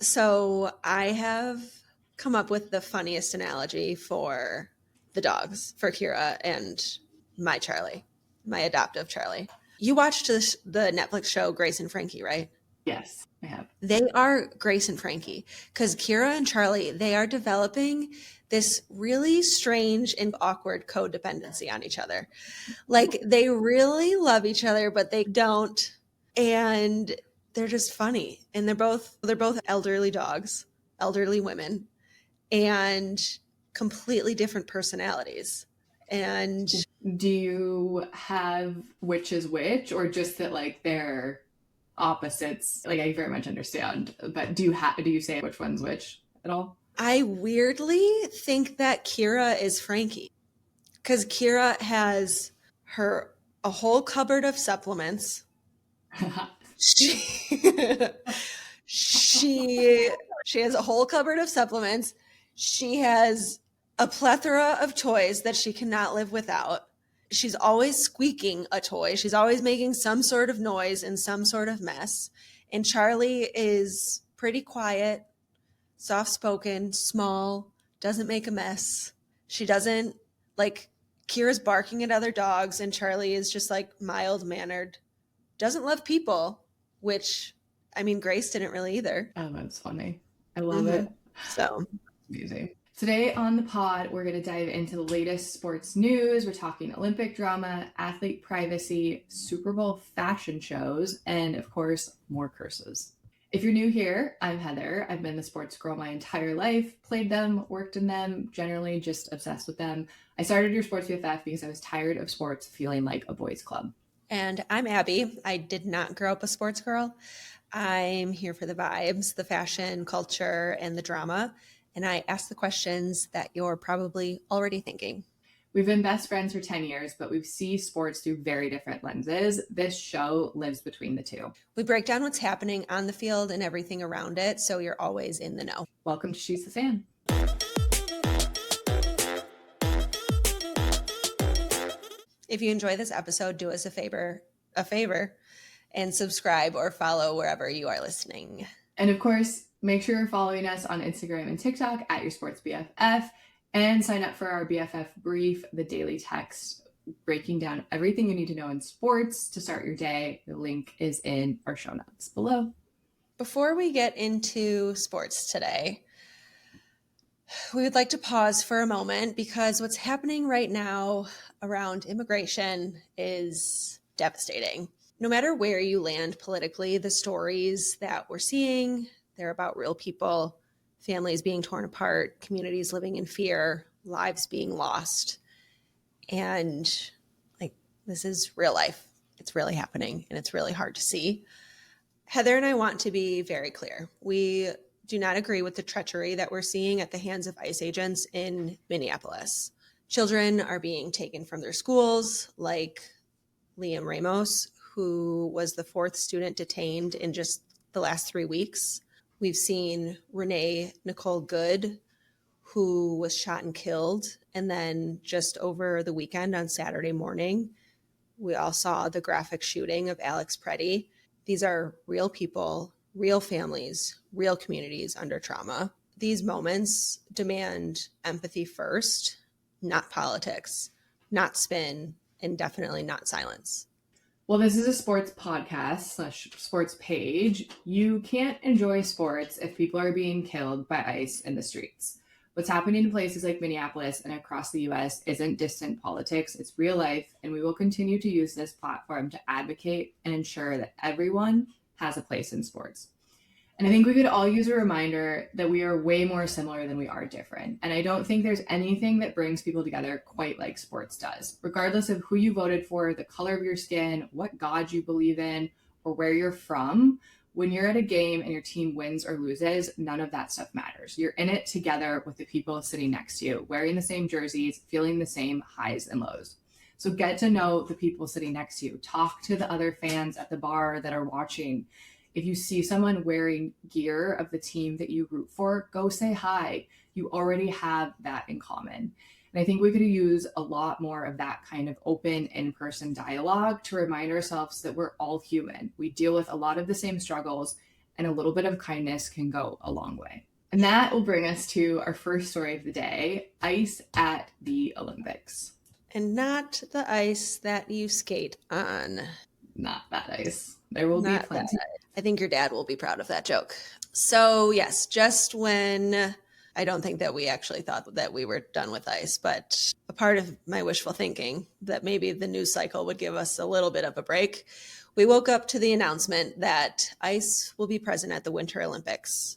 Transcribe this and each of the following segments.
So I have come up with the funniest analogy for the dogs, for Kira and my Charlie, my adoptive Charlie. You watched the Netflix show Grace and Frankie, right? Yes, I have. They are Grace and Frankie because Kira and Charlie, they are developing this really strange and awkward codependency on each other. Like they really love each other, but they don't. And they're just funny. And they're both elderly dogs, elderly women, and completely different personalities. And Do you have which is which, or just that like they're opposites? Like I very much understand, but do you say which one's which at all? I weirdly think that Kira is Frankie because Kira has her a whole cupboard of supplements. She she she has a whole cupboard of supplements. She has a plethora of toys that she cannot live without. She's always squeaking a toy. She's always making some sort of noise and some sort of mess. And Charlie is pretty quiet, soft spoken, small, doesn't make a mess. She doesn't like Kira's barking at other dogs, and Charlie is just like mild mannered, doesn't love people, which I mean, Grace didn't really either. Oh, that's funny. I love Mm-hmm. it. So, Amazing. Today on the pod, we're going to dive into the latest sports news. We're talking Olympic drama, athlete privacy, Super Bowl fashion shows, and of course, more curses. If you're new here, I'm Heather. I've been the sports girl my entire life, played them, worked in them, generally just obsessed with them. I started your sports BFF because I was tired of sports feeling like a boys' club. and I'm Abby. I did not grow up a sports girl. I'm here for the vibes, the fashion, culture, and the drama. And I ask the questions that you're probably already thinking. We've been best friends for 10 years, but we see sports through very different lenses. This show lives between the two. We break down what's happening on the field and everything around it, so you're always in the know. Welcome to She's the Fan. If you enjoy this episode, do us a favor, and subscribe or follow wherever you are listening. And of course, make sure you're following us on Instagram and TikTok at Your Sports BFF, and sign up for our BFF Brief, the daily text breaking down everything you need to know in sports to start your day. The link is in our show notes below. Before we get into sports today, we would like to pause for a moment because what's happening right now around immigration is devastating. No matter where you land politically, the stories that we're seeing, they're about real people, families being torn apart, communities living in fear, lives being lost. And like, this is real life. It's really happening, and it's really hard to see. Heather and I want to be very clear. We do not agree with the treachery that we're seeing at the hands of ICE agents in Minneapolis. Children are being taken from their schools, like Liam Ramos, who was the fourth student detained in just the last 3 weeks. We've seen Renee Nicole Good, who was shot and killed. And then just over the weekend on Saturday morning, we all saw the graphic shooting of Alex Preddy. These are real people, real families, real communities under trauma. These moments demand empathy first, not politics, not spin, and definitely not silence. Well, this is a sports podcast / sports page. You can't enjoy sports if people are being killed by ICE in the streets. What's happening in places like Minneapolis and across the US isn't distant politics, it's real life, and we will continue to use this platform to advocate and ensure that everyone has a place in sports. And I think we could all use a reminder that we are way more similar than we are different. And I don't think there's anything that brings people together quite like sports does. Regardless of who you voted for, the color of your skin, what God you believe in, or where you're from, when you're at a game and your team wins or loses, none of that stuff matters. You're in it together with the people sitting next to you, wearing the same jerseys, feeling the same highs and lows. So get to know the people sitting next to you. Talk to the other fans at the bar that are watching. If you see someone wearing gear of the team that you root for, go say hi. You already have that in common. And I think we could use a lot more of that kind of open in-person dialogue to remind ourselves that we're all human. We deal with a lot of the same struggles, and a little bit of kindness can go a long way. And that will bring us to our first story of the day, ice at the Olympics. And not the ice that you skate on. Not that ice. There will be plenty. I think your dad will be proud of that joke. So yes, just when I don't think that we actually thought that we were done with ice, but a part of my wishful thinking that maybe the news cycle would give us a little bit of a break, we woke up to the announcement that ice will be present at the Winter Olympics.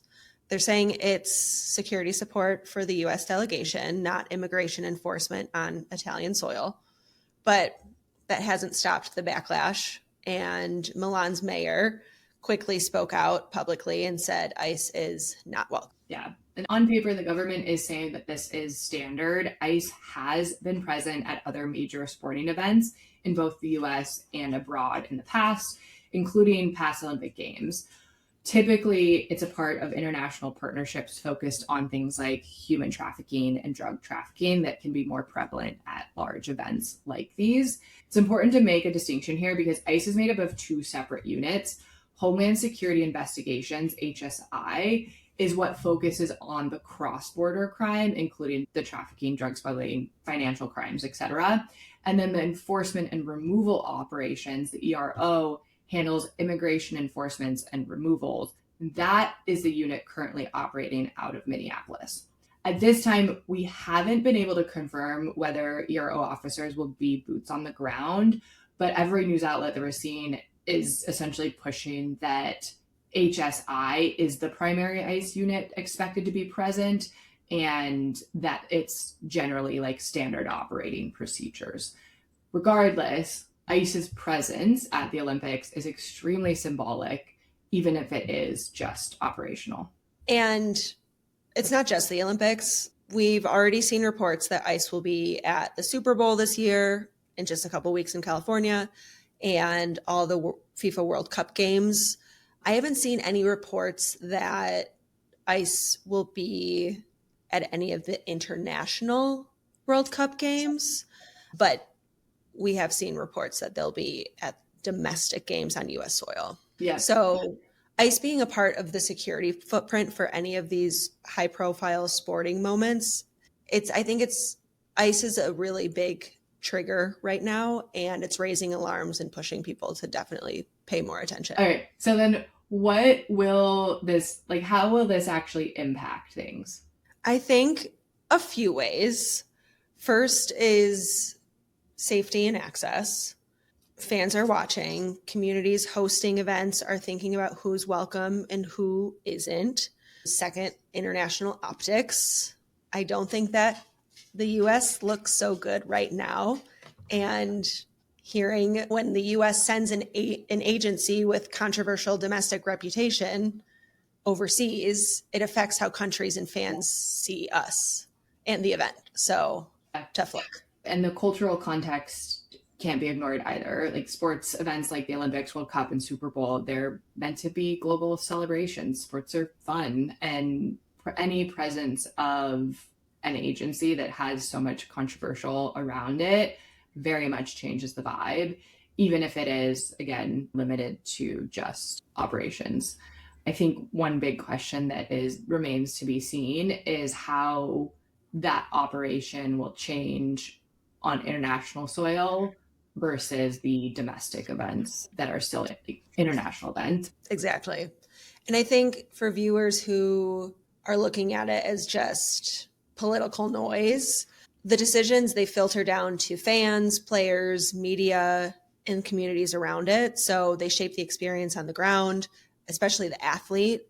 They're saying it's security support for the U.S. delegation, not immigration enforcement on Italian soil. But that hasn't stopped the backlash. And Milan's mayor quickly spoke out publicly and said ICE is not welcome. Yeah. And on paper, the government is saying that this is standard. ICE has been present at other major sporting events in both the US and abroad in the past, including past Olympic Games. Typically, it's a part of international partnerships focused on things like human trafficking and drug trafficking that can be more prevalent at large events like these. It's important to make a distinction here because ICE is made up of two separate units. Homeland Security Investigations, HSI, is what focuses on the cross-border crime, including the trafficking, drug smuggling, financial crimes, etc. And then the enforcement and removal operations, the ERO, handles immigration enforcements and removals. That is the unit currently operating out of Minneapolis. At this time, we haven't been able to confirm whether ERO officers will be boots on the ground, but every news outlet that we're seeing is essentially pushing that HSI is the primary ICE unit expected to be present and that it's generally like standard operating procedures. Regardless, ICE's presence at the Olympics is extremely symbolic, even if it is just operational. And it's not just the Olympics. We've already seen reports that ICE will be at the Super Bowl this year in just a couple weeks in California and all the FIFA World Cup games. I haven't seen any reports that ICE will be at any of the international World Cup games, but we have seen reports that they'll be at domestic games on U.S. soil. Yeah. So ICE being a part of the security footprint for any of these high-profile sporting moments, I think ICE is a really big trigger right now, and it's raising alarms and pushing people to definitely pay more attention. All right. So then how will this actually impact things? I think a few ways. First is safety and access. Fans are watching. Communities hosting events are thinking about who's welcome and who isn't. Second, international optics. I don't think that the U.S. looks so good right now. And hearing when the U.S. sends an agency with controversial domestic reputation overseas, it affects how countries and fans see us and the event. So tough luck. And the cultural context can't be ignored either. Like sports events like the Olympics, World Cup, and Super Bowl, they're meant to be global celebrations. Sports are fun. And any presence of an agency that has so much controversial around it very much changes the vibe, even if it is, again, limited to just operations. I think one big question that remains to be seen is how that operation will change on international soil versus the domestic events that are still international events. Exactly. And I think for viewers who are looking at it as just political noise, the decisions, they filter down to fans, players, media, and communities around it. So they shape the experience on the ground, especially the athlete.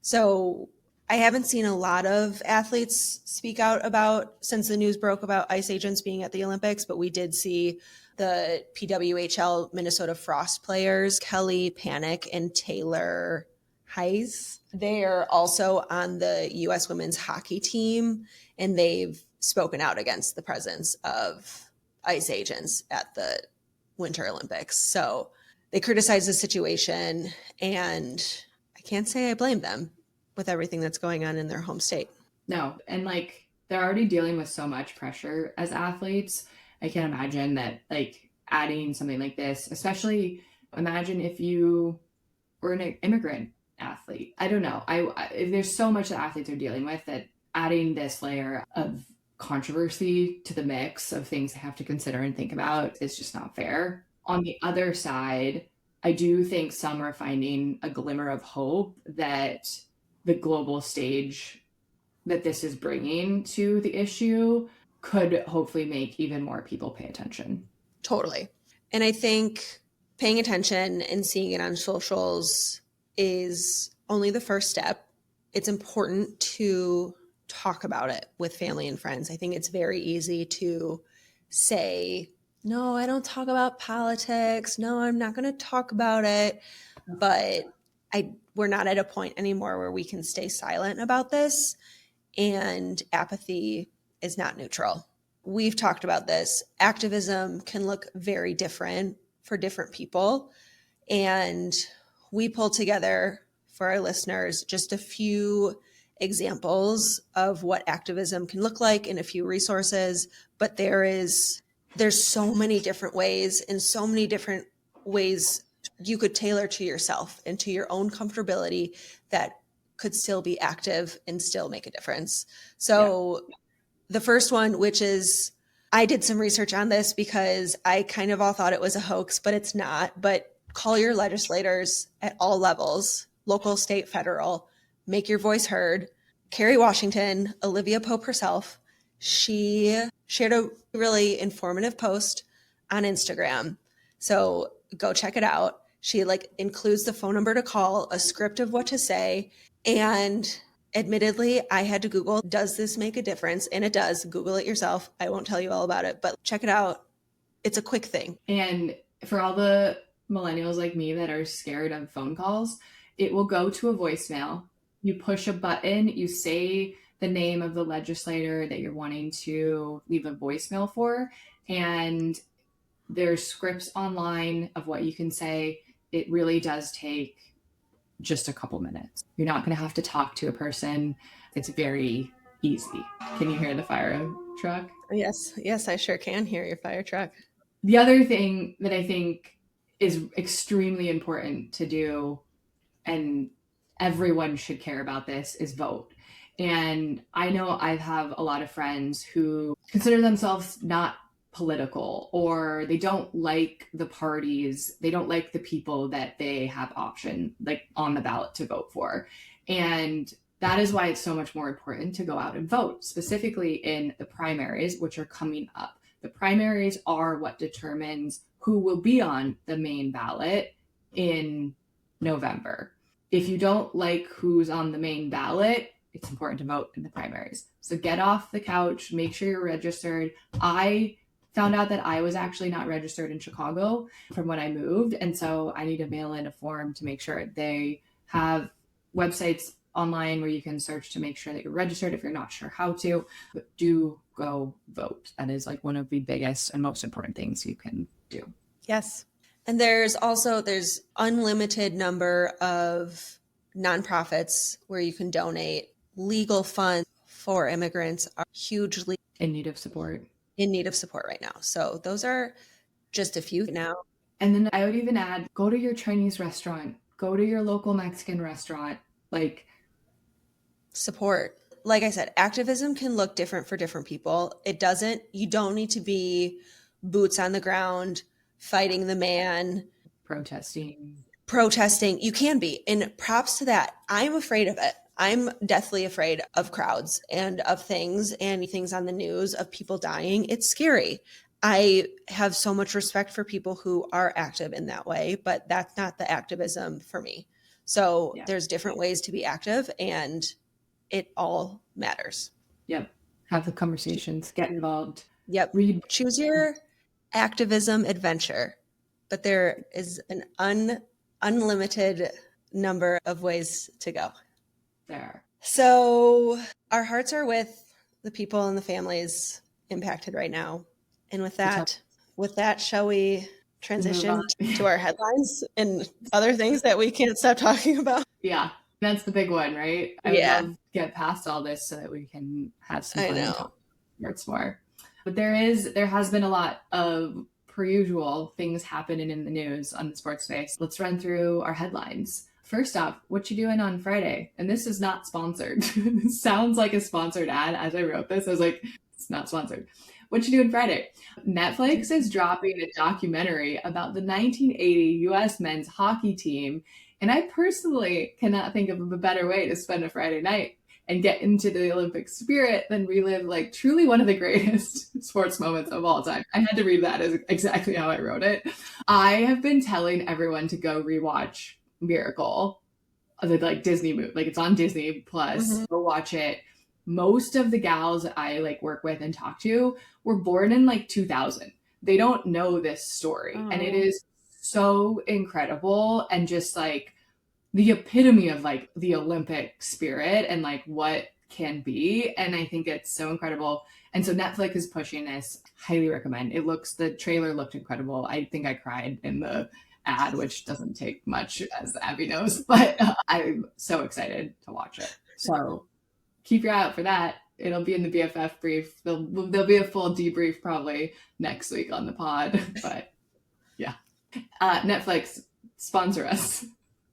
So I haven't seen a lot of athletes speak out about since the news broke about ICE agents being at the Olympics, but we did see the PWHL Minnesota Frost players, Kelly Panic and Taylor Hayes. They are also on the U.S. women's hockey team, and they've spoken out against the presence of ICE agents at the Winter Olympics. So they criticize the situation, and I can't say I blame them with everything that's going on in their home state. No, and they're already dealing with so much pressure as athletes. I can't imagine that adding something like this, especially imagine if you were an immigrant athlete. I don't know. There's so much that athletes are dealing with that adding this layer of controversy to the mix of things they have to consider and think about is just not fair. On the other side, I do think some are finding a glimmer of hope that the global stage that this is bringing to the issue could hopefully make even more people pay attention. Totally. And I think paying attention and seeing it on socials is only the first step. It's important to talk about it with family and friends. I think it's very easy to say, no, I don't talk about politics. No, I'm not going to talk about it. But we're not at a point anymore where we can stay silent about this. And apathy is not neutral. We've talked about this. Activism can look very different for different people. And we pulled together for our listeners just a few examples of what activism can look like and a few resources. But there's so many different ways and so many different ways you could tailor to yourself and to your own comfortability that could still be active and still make a difference. So the first one, which is, I did some research on this because I kind of all thought it was a hoax, but it's not. But call your legislators at all levels, local, state, federal, make your voice heard. Kerry Washington, Olivia Pope herself, she shared a really informative post on Instagram. So go check it out. She includes the phone number to call, a script of what to say. And admittedly, I had to Google, does this make a difference? And it does. Google it yourself. I won't tell you all about it, but check it out. It's a quick thing. And for all the millennials like me that are scared of phone calls, it will go to a voicemail. You push a button, you say the name of the legislator that you're wanting to leave a voicemail for, and there's scripts online of what you can say. It really does take just a couple minutes. You're not going to have to talk to a person. It's very easy. Can you hear the fire truck? Yes, I sure can hear your fire truck. The other thing that I think is extremely important to do, and everyone should care about this, is vote. And I know I have a lot of friends who consider themselves not political, or they don't like the parties, they don't like the people that they have option on the ballot to vote for. And that is why it's so much more important to go out and vote, specifically in the primaries, which are coming up. The primaries are what determines who will be on the main ballot in November. If you don't like who's on the main ballot, it's important to vote in the primaries. So get off the couch, make sure you're registered. I found out that I was actually not registered in Chicago from when I moved. And so I need to mail in a form to make sure. They have websites online where you can search to make sure that you're registered if you're not sure how to. But do go vote. That is one of the biggest and most important things you can do. Yes. And there's unlimited number of nonprofits where you can donate. Legal funds for immigrants are hugely in need of support right now. So those are just a few now. And then I would even add, go to your Chinese restaurant, go to your local Mexican restaurant, support. Like I said, activism can look different for different people. You don't need to be boots on the ground, fighting the man, protesting. You can be. And props to that. I'm afraid of it. I'm deathly afraid of crowds and of things on the news of people dying. It's scary. I have so much respect for people who are active in that way, but that's not the activism for me. So There's different ways to be active, and it all matters. Yep. Have the conversations, get involved. Yep. Choose your activism adventure, but there is an unlimited number of ways to go. There. So our hearts are with the people and the families impacted right now. And with that, shall we transition to our headlines and other things that we can't stop talking about? Yeah, that's the big one, right? I would love to get past all this so that we can have some fun and talk sports more. But there has been a lot of, per usual, things happening in the news on the sports space. Let's run through our headlines. First off, what you doing on Friday? And this is not sponsored. This sounds like a sponsored ad. As I wrote this, I was like, it's not sponsored. What you doing Friday? Netflix is dropping a documentary about the 1980 U.S. men's hockey team. And I personally cannot think of a better way to spend a Friday night and get into the Olympic spirit than relive like truly one of the greatest sports moments of all time. I had to read that as exactly how I wrote it. I have been telling everyone to go rewatch Miracle, the like Disney movie. Like it's on Disney Plus. Go watch it. Most of the gals that I like work with and talk to were born in like 2000. They don't know this story. And it is so incredible and just like the epitome of like the Olympic spirit and like what can be. And I think it's so incredible. And so Netflix is pushing this. Highly recommend. The trailer looked incredible. I think I cried in the ad, which doesn't take much, as Abby knows, but I'm so excited to watch it. So keep your eye out for that. It'll be in the BFF brief. There'll be a full debrief probably next week on the pod, but yeah. Netflix, sponsor us.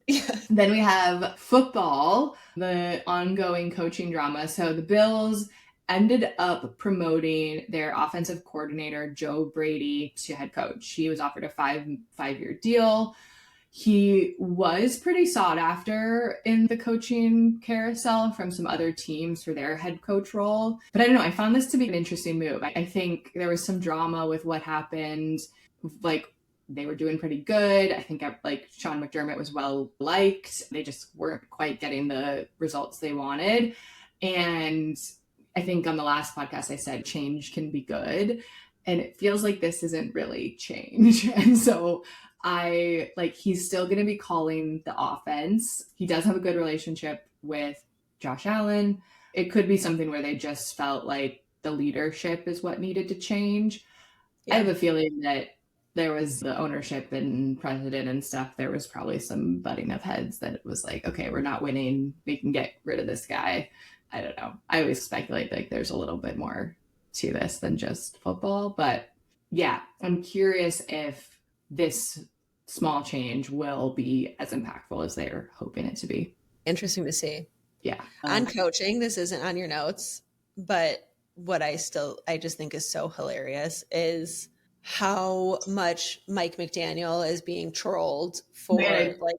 Yeah. Then we have football, the ongoing coaching drama. So the Bills ended up promoting their offensive coordinator, Joe Brady, to head coach. He was offered a five-year deal. He was pretty sought after in the coaching carousel from some other teams for their head coach role. But I don't know, I found this to be an interesting move. I think there was some drama with what happened. Like, they were doing pretty good. I think like Sean McDermott was well liked. They just weren't quite getting the results they wanted. And I think on the last podcast I said change can be good. And it feels like this isn't really change. And so he's still going to be calling the offense. He does have a good relationship with Josh Allen. It could be something where they just felt like the leadership is what needed to change. Yeah. I have a feeling that there was the ownership and president and stuff. There was probably some butting of heads that it was like, okay, we're not winning. We can get rid of this guy. I don't know. I always speculate like there's a little bit more to this than just football. But yeah, I'm curious if this small change will be as impactful as they're hoping it to be. Interesting to see. Yeah. On coaching, this isn't on your notes, but what I just think is so hilarious is how much Mike McDaniel is being trolled for. Man, like,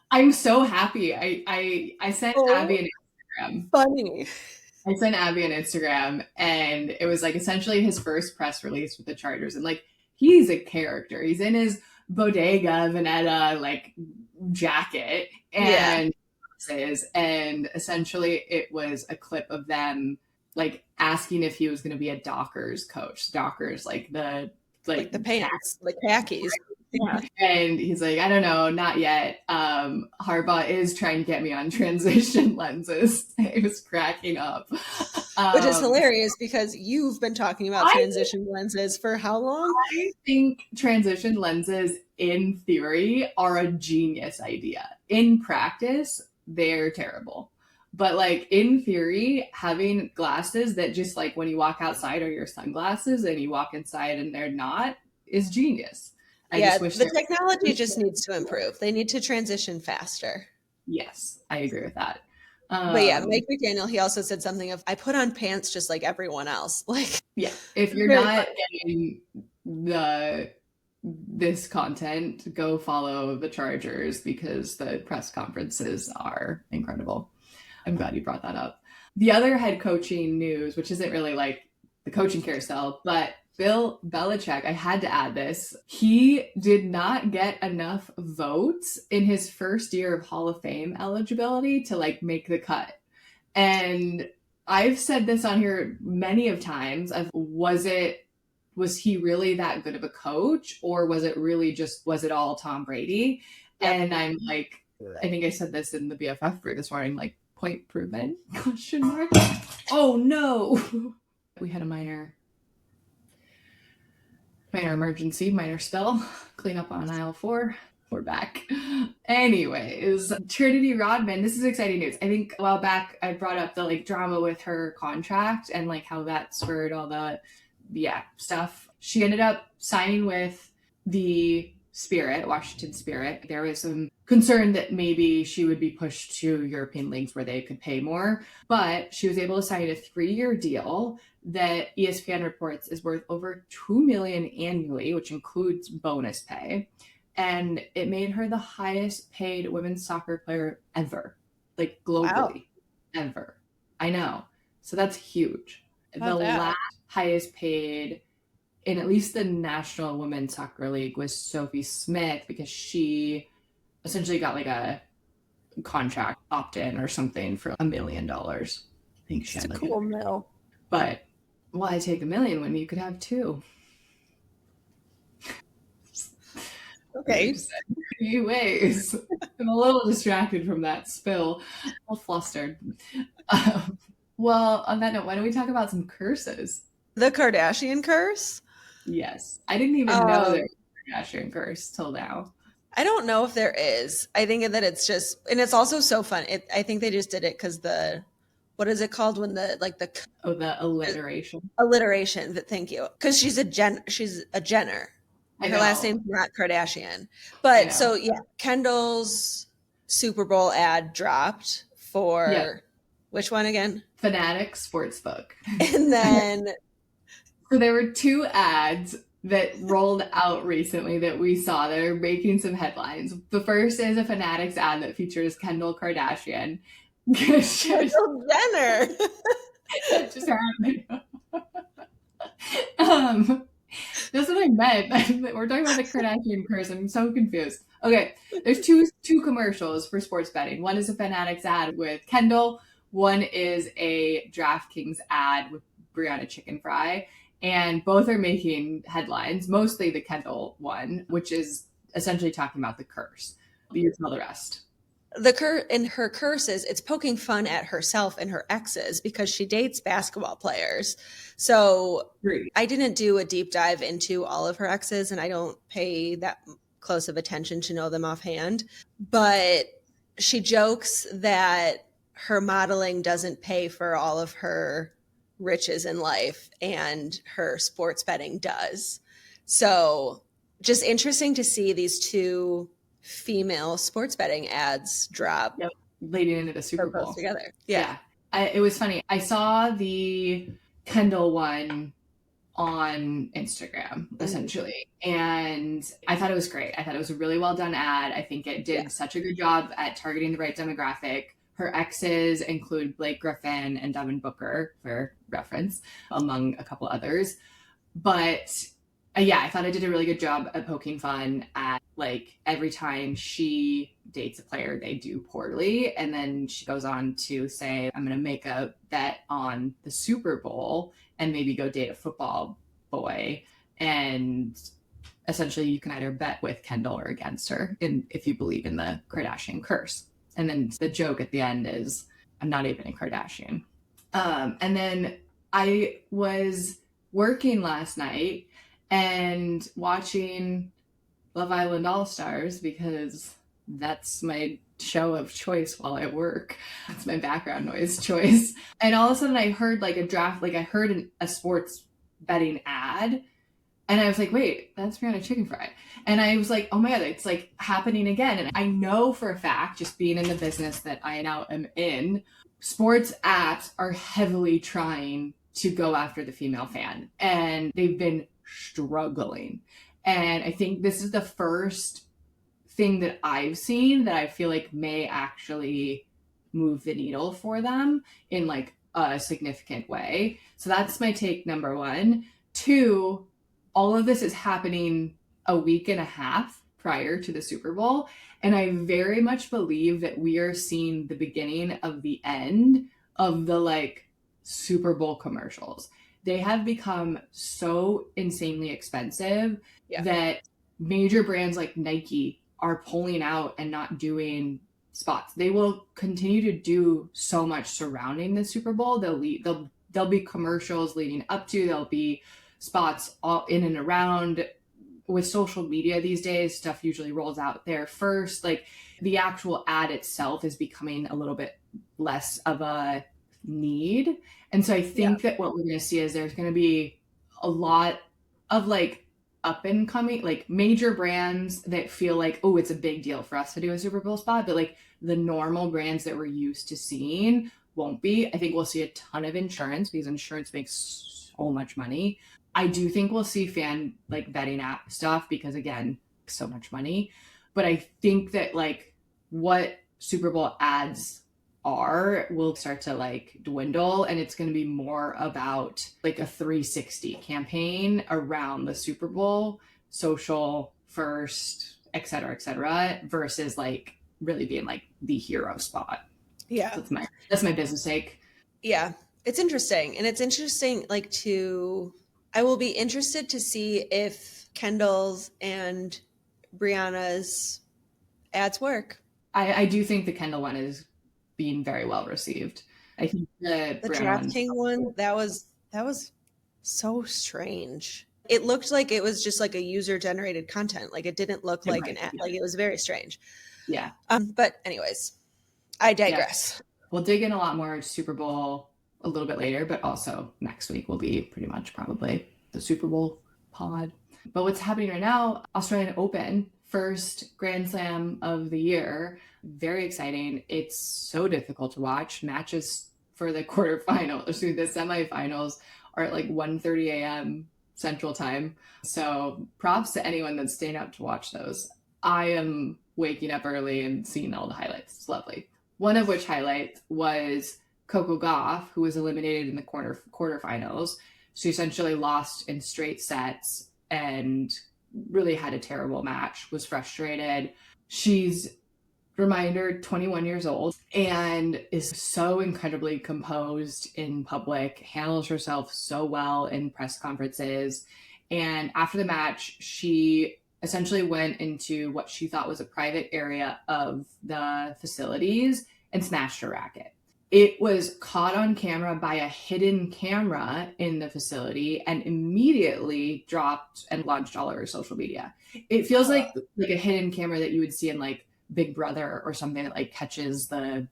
I'm so happy. I sent Abby an Instagram. Funny. I sent Abby an Instagram, and it was like essentially his first press release with the Chargers, and like he's a character. He's in his Bodega Veneta like jacket, and and essentially it was a clip of them like asking if he was going to be a Dockers coach. Dockers, like the pants, like khakis. Yeah. And he's like, I don't know, not yet. Harbaugh is trying to get me on transition lenses. It was cracking up. Which is hilarious because you've been talking about transition lenses for how long? I think transition lenses in theory are a genius idea. In practice, they're terrible. But like in theory, having glasses that just like when you walk outside are your sunglasses and you walk inside and they're not is genius. The technology just needs to improve. They need to transition faster. Yes, I agree with that. But yeah, Mike McDaniel, he also said something of, I put on pants just like everyone else. Like, yeah, if you're not getting this content, go follow the Chargers because the press conferences are incredible. I'm glad you brought that up. The other head coaching news, which isn't really like the coaching carousel, but Bill Belichick, I had to add this. He did not get enough votes in his first year of Hall of Fame eligibility to like make the cut. And I've said this on here many of times of was he really that good of a coach or was it all Tom Brady? Yep. And I'm like, I think I said this in the BFF group this morning, like point proven ? Oh no. We had a minor emergency, minor spill, clean up on aisle 4. We're back. Anyways, Trinity Rodman, this is exciting news. I think a while back I brought up the like drama with her contract and like how that spurred all the stuff. She ended up signing with the Spirit, Washington Spirit. There was some concern that maybe she would be pushed to European leagues where they could pay more, but she was able to sign a 3-year deal that ESPN reports is worth over $2 million annually, which includes bonus pay. And it made her the highest paid women's soccer player ever, like globally, ever. I know. So that's huge. The last highest paid in at least the National Women's Soccer League was Sophie Smith, because she essentially got like a contract opt-in or something for $1 million. I think she It's had a like cool mill. But why take $1 million when you could have 2? Okay. Anyways, I'm a little distracted from that spill. All flustered. Well, on that note, why don't we talk about some curses? The Kardashian curse? Yes. I didn't even know there was a Kardashian curse till now. I don't know if there is. I think that it's just, and it's also so fun. I think they just did it because what is it called when the alliteration. Alliteration. Thank you. Because she's a Jenner. Her last name's not Kardashian. But so yeah, Kendall's Super Bowl ad dropped for which one again? Fanatics Sportsbook. And then so there were 2 ads that rolled out recently that we saw that are making some headlines. The first is a Fanatics ad that features Kendall Kardashian. Kendall Jenner. That just happened. That's what I meant. We're talking about the Kardashian curse. I'm so confused. Okay, there's two commercials for sports betting. One is a Fanatics ad with Kendall. One is a DraftKings ad with Brianna Chicken Fry. And both are making headlines, mostly the Kendall one, which is essentially talking about the curse. You tell the rest. In her curses, it's poking fun at herself and her exes because she dates basketball players. So I didn't do a deep dive into all of her exes, and I don't pay that close of attention to know them offhand. But she jokes that her modeling doesn't pay for all of her riches in life, and her sports betting does. So just interesting to see these 2 female sports betting ads drop leading into the Super Bowl together. It was funny. I saw the Kendall one on Instagram essentially, and I thought it was great. I thought it was a really well done ad. I think it did such a good job at targeting the right demographic. Her exes include Blake Griffin and Devin Booker, for reference, among a couple others. But I thought I did a really good job at poking fun at, like, every time she dates a player, they do poorly. And then she goes on to say, I'm going to make a bet on the Super Bowl and maybe go date a football boy. And essentially you can either bet with Kendall or against her if you believe in the Kardashian curse. And then the joke at the end is, I'm not even a Kardashian. And then I was working last night and watching Love Island All-Stars because that's my show of choice while I work. That's my background noise choice. And all of a sudden I heard I heard a sports betting ad. And I was like, wait, that's Brianna Chicken Fry. And I was like, oh my God, it's like happening again. And I know for a fact, just being in the business that I now am in, sports apps are heavily trying to go after the female fan. And they've been struggling. And I think this is the first thing that I've seen that I feel like may actually move the needle for them in like a significant way. So that's my take number 1. 2, all of this is happening a week and a half prior to the Super Bowl. And I very much believe that we are seeing the beginning of the end of the like Super Bowl commercials. They have become so insanely expensive that major brands like Nike are pulling out and not doing spots. They will continue to do so much surrounding the Super Bowl. There'll be commercials leading up to, there'll be spots all in and around. With social media these days, stuff usually rolls out there first. Like the actual ad itself is becoming a little bit less of a need. And so I think that what we're going to see is there's going to be a lot of like up and coming, like major brands that feel like, oh, it's a big deal for us to do a Super Bowl spot, but like the normal brands that we're used to seeing won't be. I think we'll see a ton of insurance because insurance makes so much money. I do think we'll see fan like betting app stuff because again, so much money. But I think that like what Super Bowl ads are will start to like dwindle, and it's going to be more about like a 360 campaign around the Super Bowl, social first, et cetera, versus like really being like the hero spot. Yeah. So that's my business take. Yeah. It's interesting. And it's interesting, like, I will be interested to see if Kendall's and Brianna's ads work. I do think the Kendall one is being very well received. I think the The Brianna one, DraftKings one, that was so strange. It looked like it was just like a user generated content. Like it didn't look like an ad. Like it was very strange. Yeah. But anyways, I digress. Yeah. We'll dig in a lot more Super Bowl a little bit later, but also next week will be pretty much probably the Super Bowl pod. But what's happening right now, Australian Open, first Grand Slam of the year. Very exciting. It's so difficult to watch. Matches for the quarterfinals, the semifinals are at like 1:30 a.m. Central Time. So props to anyone that's staying up to watch those. I am waking up early and seeing all the highlights. It's lovely. One of which highlights was Coco Gauff, who was eliminated in the quarterfinals. She essentially lost in straight sets and really had a terrible match, was frustrated. She's, reminder, 21 years old and is so incredibly composed in public, handles herself so well in press conferences. And after the match, she essentially went into what she thought was a private area of the facilities and smashed her racket. It was caught on camera by a hidden camera in the facility and immediately dropped and launched all over social media. It feels like a hidden camera that you would see in like Big Brother or something that like catches the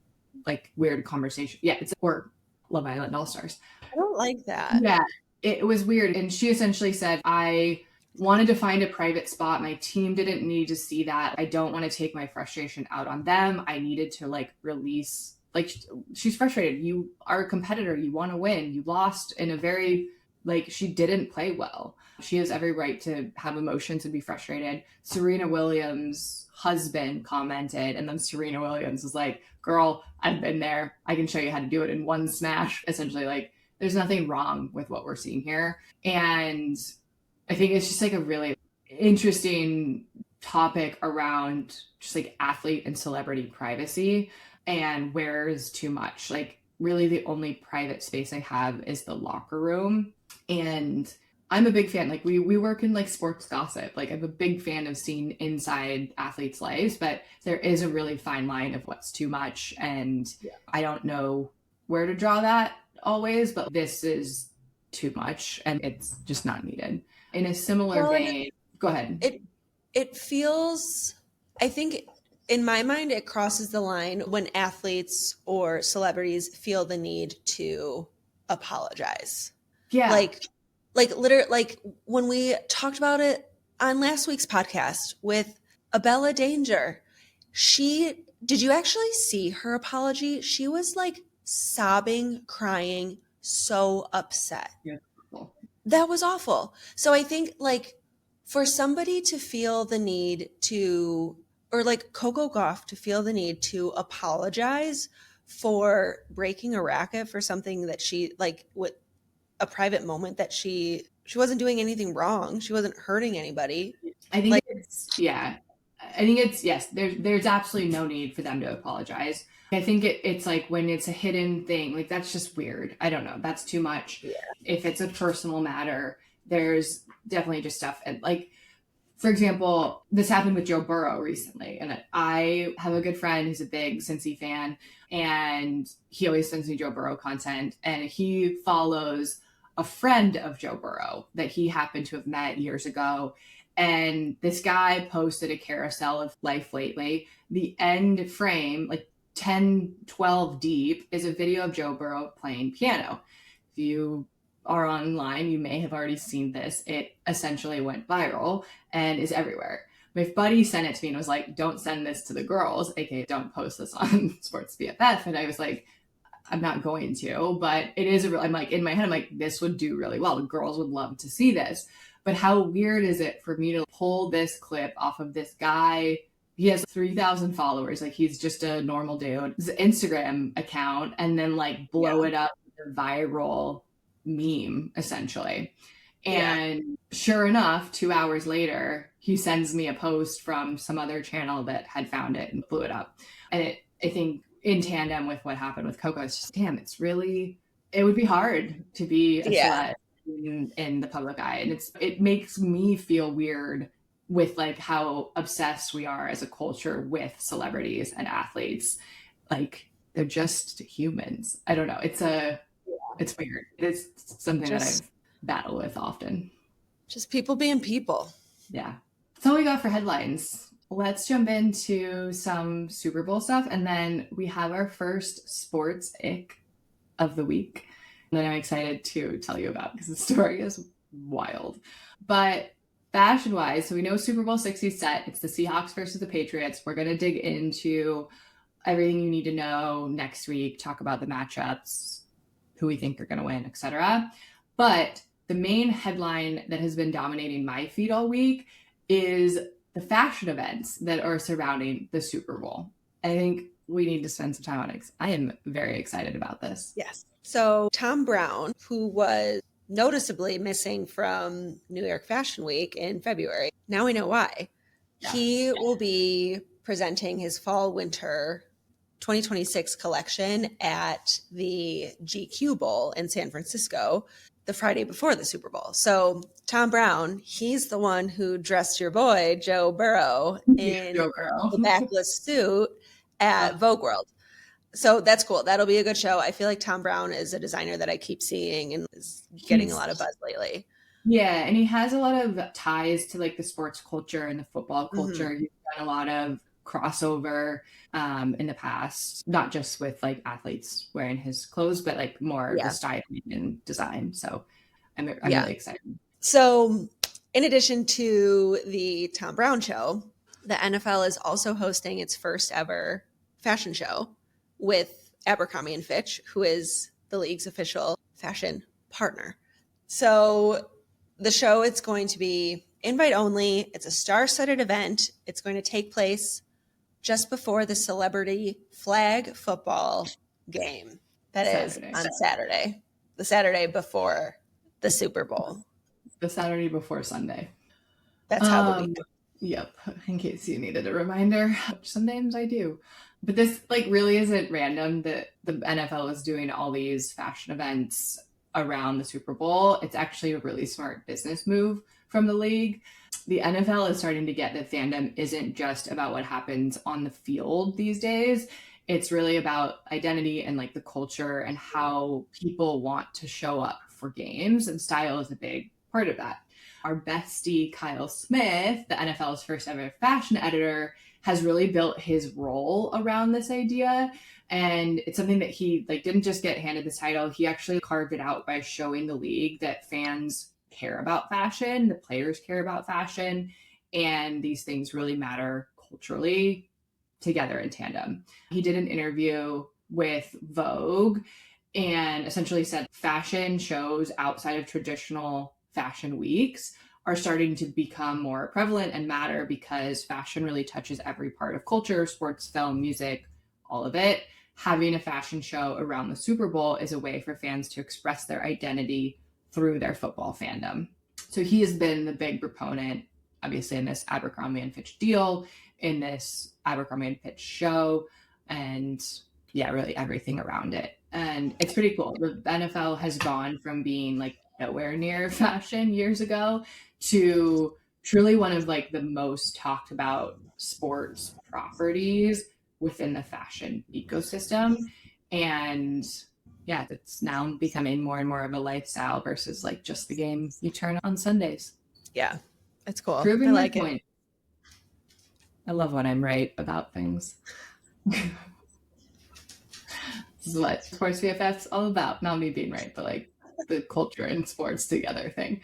like weird conversation. Yeah, it's or Love Island All Stars. I don't like that. Yeah, it was weird. And she essentially said, I wanted to find a private spot. My team didn't need to see that. I don't want to take my frustration out on them. I needed to like release, like she's frustrated. You are a competitor. You want to win. You lost in a very, like she didn't play well. She has every right to have emotions and be frustrated. Serena Williams' husband commented, and then Serena Williams was like, girl, I've been there. I can show you how to do it in one smash. Essentially, like, there's nothing wrong with what we're seeing here. And I think it's just like a really interesting topic around just like athlete and celebrity privacy and where is too much. Like, really, the only private space I have is the locker room. And I'm a big fan. Like we work in like sports gossip. Like I'm a big fan of seeing inside athletes' lives, but there is a really fine line of what's too much. And I don't know where to draw that always, but this is too much and it's just not needed. In a similar vein, go ahead. It feels, I think in my mind, it crosses the line when athletes or celebrities feel the need to apologize. Yeah. Like literally, like when we talked about it on last week's podcast with Abella Danger, did you actually see her apology? She was like sobbing, crying, so upset. Yeah. That was awful. So I think like for somebody to feel the need to, or like Coco Gauff to feel the need to apologize for breaking a racket for something that she like with a private moment that she wasn't doing anything wrong. She wasn't hurting anybody. I think yes, there's absolutely no need for them to apologize. I think it's like when it's a hidden thing, like that's just weird. I don't know. That's too much. Yeah. If it's a personal matter, there's definitely just stuff. And like, for example, this happened with Joe Burrow recently. And I have a good friend who's a big Cincy fan, and he always sends me Joe Burrow content. And he follows a friend of Joe Burrow that he happened to have met years ago. And this guy posted a carousel of life lately. The end frame, like 10, 12 deep, is a video of Joe Burrow playing piano. If you are online, you may have already seen this. It essentially went viral and is everywhere. My buddy sent it to me and was like, don't send this to the girls, aka don't post this on Sports BFF. And I was like, I'm not going to, but it is I'm like, in my head, I'm like, this would do really well. The girls would love to see this. But how weird is it for me to pull this clip off of this guy? He has 3,000 followers. Like, he's just a normal dude. His Instagram account, and then like blow it up with a viral meme, essentially. And sure enough, 2 hours later, he sends me a post from some other channel that had found it and blew it up. And I think in tandem with what happened with Coco, it's just, damn, it would be hard to be a slut in the public eye. And it makes me feel weird with like how obsessed we are as a culture with celebrities and athletes. Like, they're just humans. I don't know. It's weird. It's something that I've battled with often. Just people being people. Yeah. That's all we got for headlines. Let's jump into some Super Bowl stuff, and then we have our first sports ick of the week that I'm excited to tell you about because the story is wild. But fashion-wise, so we know Super Bowl 60 is set. It's the Seahawks versus the Patriots. We're going to dig into everything you need to know next week, talk about the matchups, who we think are going to win, etc. But the main headline that has been dominating my feed all week is the fashion events that are surrounding the Super Bowl. I think we need to spend some time on it. I am very excited about this. Yes. So Tom Brown, who was noticeably missing from New York Fashion Week in February, now we know why. Yeah. He will be presenting his fall-winter 2026 collection at the GQ Bowl in San Francisco the Friday before the Super Bowl. So Tom Brown, he's the one who dressed your boy, Joe Burrow, in the backless suit at Vogue World. So that's cool. That'll be a good show. I feel like Tom Brown is a designer that I keep seeing and is getting a lot of buzz lately. Yeah, and he has a lot of ties to like the sports culture and the football culture. He's done a lot of crossover in the past, not just with like athletes wearing his clothes, but like more the styling and design. So I'm really excited. So in addition to the Tom Brown show, the NFL is also hosting its first ever fashion show with Abercrombie and Fitch, who is the league's official fashion partner. So the show, it's going to be invite only. It's a star-studded event. It's going to take place just before the celebrity flag football game. That is on Saturday, the Saturday before the Super Bowl. The Saturday before Sunday. That's how the week goes. Yep, in case you needed a reminder, which sometimes I do. But this like really isn't random that the NFL is doing all these fashion events around the Super Bowl. It's actually a really smart business move from the league. The NFL is starting to get that fandom isn't just about what happens on the field these days. It's really about identity and like the culture and how people want to show up for games, and style is a big part of that. Our bestie Kyle Smith, the NFL's first ever fashion editor, has really built his role around this idea. And it's something that he like didn't just get handed the title. He actually carved it out by showing the league that fans care about fashion, the players care about fashion, and these things really matter culturally together in tandem. He did an interview with Vogue and essentially said fashion shows outside of traditional fashion weeks are starting to become more prevalent and matter because fashion really touches every part of culture, sports, film, music, all of it. Having a fashion show around the Super Bowl is a way for fans to express their identity through their football fandom. So he has been the big proponent, obviously, in this Abercrombie and Fitch deal, in this Abercrombie and Fitch show, and yeah, really everything around it. And it's pretty cool. The NFL has gone from being like nowhere near fashion years ago to truly one of like the most talked about sports properties within the fashion ecosystem. And yeah, it's now becoming more and more of a lifestyle versus like just the game you turn on Sundays. Yeah, it's cool. Proving my point. I love when I'm right about things. This is what Sports BFF's all about. Not me being right, but like the culture and sports together thing.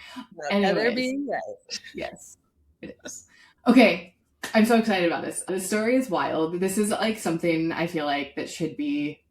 Heather Anyways, being right. yes, it is. Okay, I'm so excited about this. The story is wild. This is like something I feel like that should be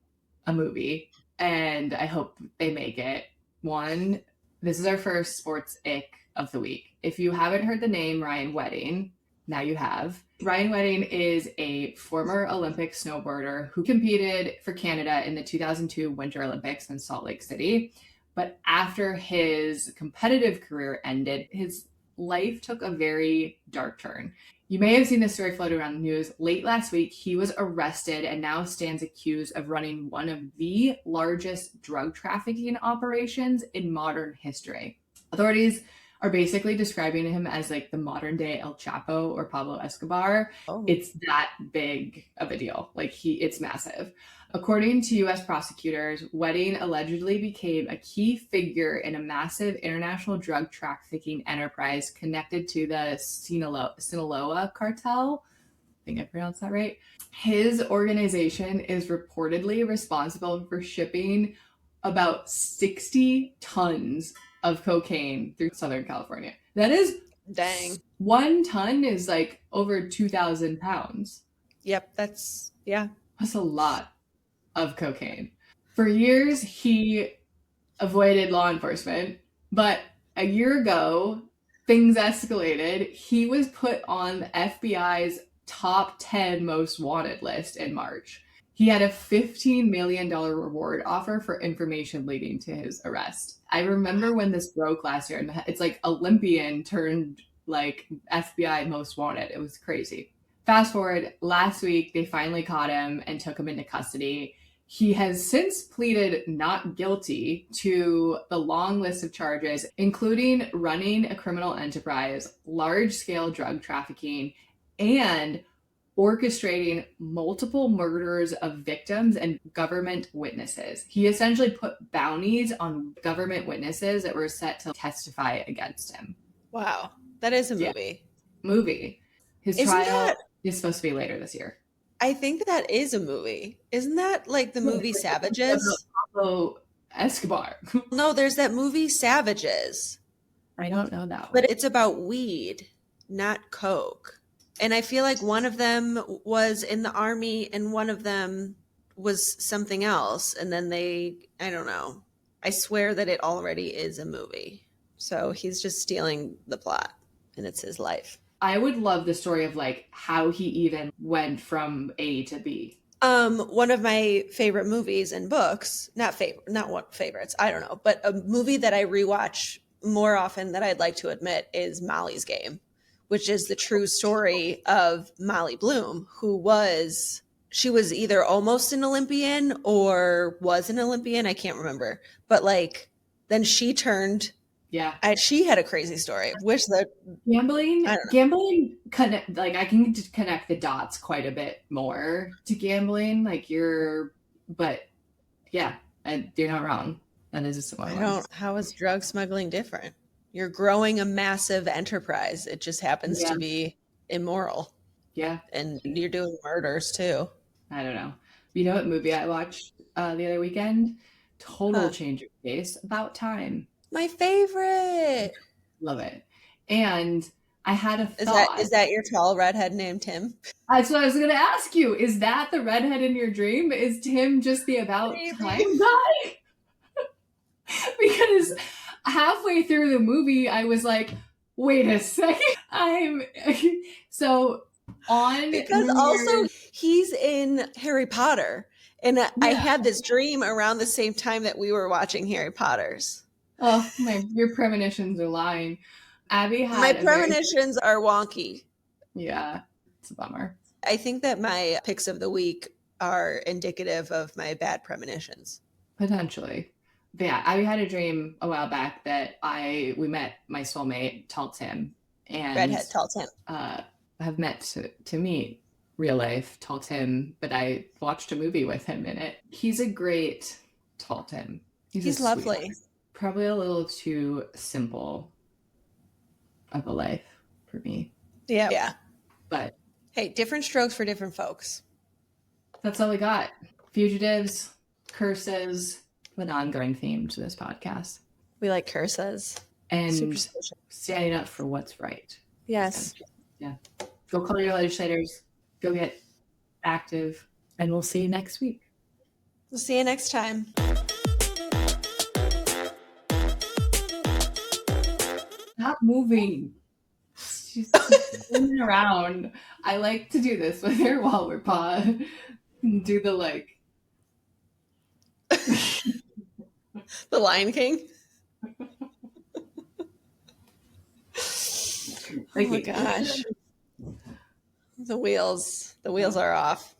a movie, and I hope they make it. One, this is our first sports ick of the week. If you haven't heard the name Ryan Wedding, now you have. Ryan Wedding is a former Olympic snowboarder who competed for Canada in the 2002 Winter Olympics in Salt Lake City. But after his competitive career ended, his life took a very dark turn. You may have seen this story floating around the news. Late last week, he was arrested and now stands accused of running one of the largest drug trafficking operations in modern history. Authorities are basically describing him as like the modern day El Chapo or Pablo Escobar. Oh. It's that big of a deal. Like it's massive. According to U.S. prosecutors, Wedding allegedly became a key figure in a massive international drug trafficking enterprise connected to the Sinaloa cartel. I think I pronounced that right. His organization is reportedly responsible for shipping about 60 tons of cocaine through Southern California. That is, dang. 1 ton is like over 2,000 pounds. Yep, that's a lot of cocaine. For years, he avoided law enforcement, but a year ago, things escalated. He was put on the FBI's top 10 most wanted list in March. He had a $15 million reward offer for information leading to his arrest. I remember when this broke last year, and it's like Olympian turned like FBI most wanted. It was crazy. Fast forward, last week, they finally caught him and took him into custody. He has since pleaded not guilty to the long list of charges, including running a criminal enterprise, large-scale drug trafficking, and orchestrating multiple murders of victims and government witnesses. He essentially put bounties on government witnesses that were set to testify against him. Wow. That is a movie. Yeah. Movie. His trial is supposed to be later this year. I think that is a movie. Isn't that like the movie Savages? Pablo Escobar. No, there's that movie Savages. I don't know that one. But it's about weed, not coke. And I feel like one of them was in the army and one of them was something else. And then I don't know. I swear that it already is a movie. So he's just stealing the plot and it's his life. I would love the story of like how he even went from A to B. One of my favorite movies and books, not what favorites, I don't know, but a movie that I rewatch more often than I'd like to admit is Molly's Game, which is the true story of Molly Bloom, she was either almost an Olympian or was an Olympian. I can't remember, but like then she turned. Yeah. She had a crazy story. Wish that gambling like I can connect the dots quite a bit more to gambling. Like but yeah, and you're not wrong. That is a similar. How is drug smuggling different? You're growing a massive enterprise. It just happens to be immoral. Yeah. And you're doing murders too. I don't know. You know what movie I watched the other weekend? Total change of pace. About Time. My favorite. Love it. And I had a thought. Is that your tall redhead named Tim? That's what I was going to ask you. Is that the redhead in your dream? Is Tim just the About Time guy? Because halfway through the movie, I was like, wait a second. Because also he's in Harry Potter. And I had this dream around the same time that we were watching Harry Potter's. Oh, your premonitions are lying. Abby had my premonitions are wonky. Yeah, it's a bummer. I think that my picks of the week are indicative of my bad premonitions. Potentially. But yeah, I had a dream a while back that we met my soulmate, Tall Tim. And redhead Tall Tim. Have met to meet real life Tall Tim, but I watched a movie with him in it. He's a great Tall Tim. He's lovely. Sweetheart. Probably a little too simple of a life for me. Yeah. But hey, different strokes for different folks. That's all we got. Fugitives, curses, an ongoing theme to this podcast. We like curses. And Superstition. standing up for what's right. Yes. Yeah. Go call your legislators. Go get active. And we'll see you next week. We'll see you next time. Stop moving. She's spinning around. I like to do this with her while we're pod. Do the like. The Lion King. Oh my gosh. The wheels are off.